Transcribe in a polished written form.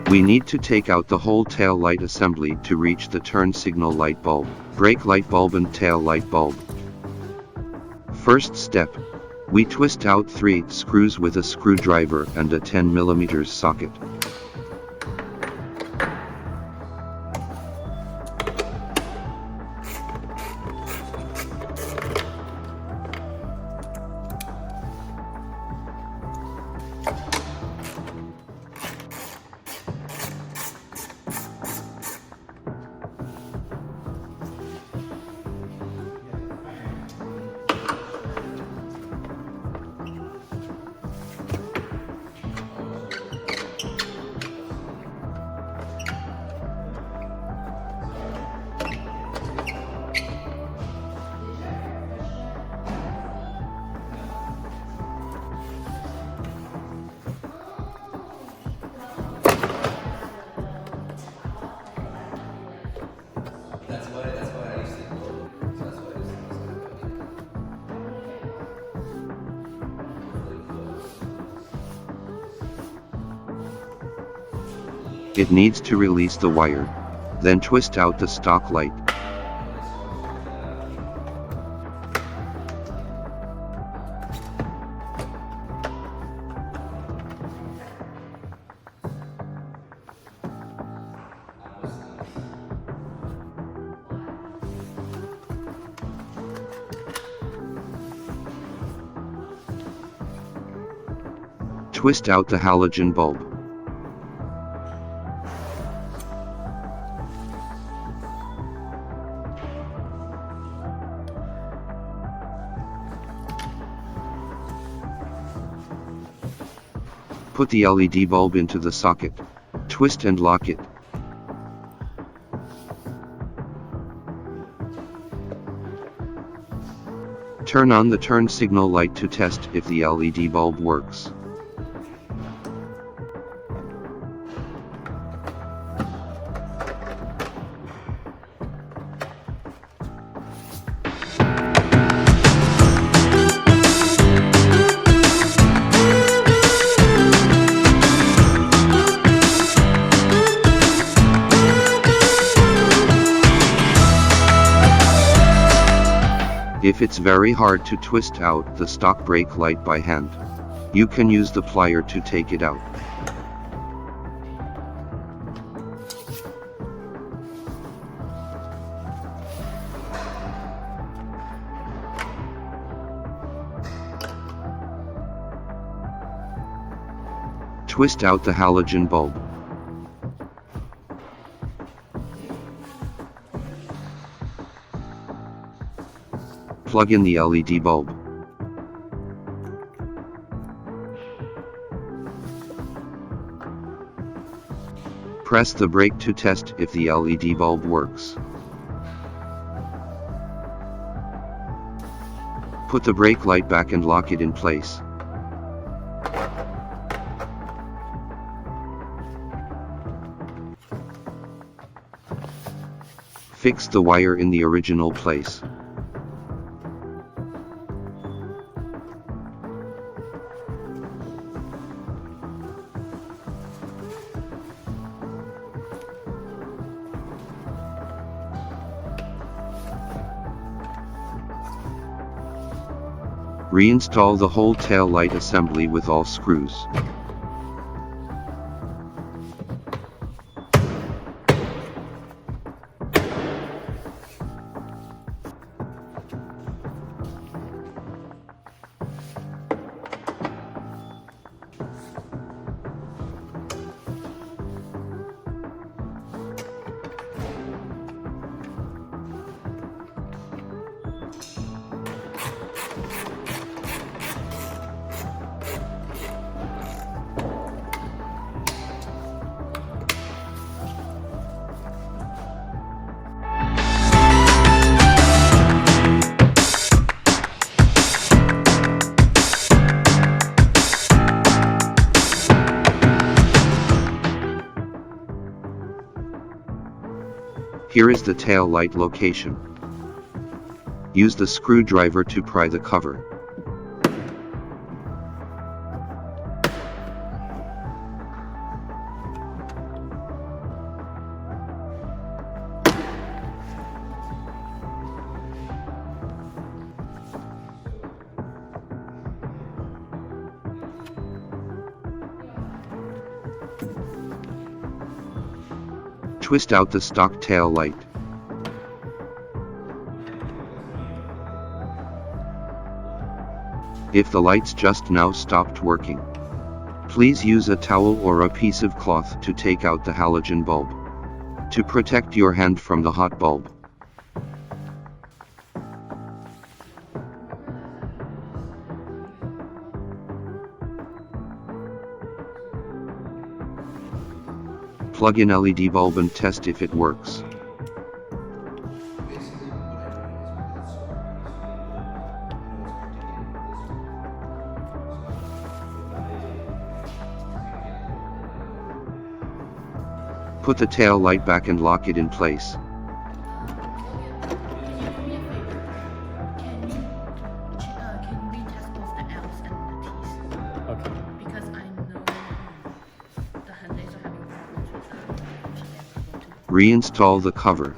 We need to take out the whole tail light assembly to reach the turn signal light bulb, brake light bulb and tail light bulb. First step. We twist out 3 screws with a screwdriver and a 10 mm socket. It needs to release the wire. Then twist out the stock light. Twist out the halogen bulb. Put the LED bulb into the socket. Twist and lock it. Turn on the turn signal light to test if the LED bulb works. If it's very hard to twist out the stock brake light by hand, you can use the plier to take it out. Twist out the halogen bulb. Plug in the LED bulb. Press the brake to test if the LED bulb works. Put the brake light back and lock it in place. Fix the wire in the original place. Reinstall the whole tail light assembly with all screws. Here is the tail light location. Use the screwdriver to pry the cover. twist out the stock tail light. If the lights just now stopped working, please use a towel or a piece of cloth to take out the halogen bulb, to protect your hand from the hot bulb. Plug in LED bulb and test if it works. Put the tail light back and lock it in place. Can we test both the L's and the T's? Okay. Because I know the Hyundais are having problems with that. Reinstall the cover.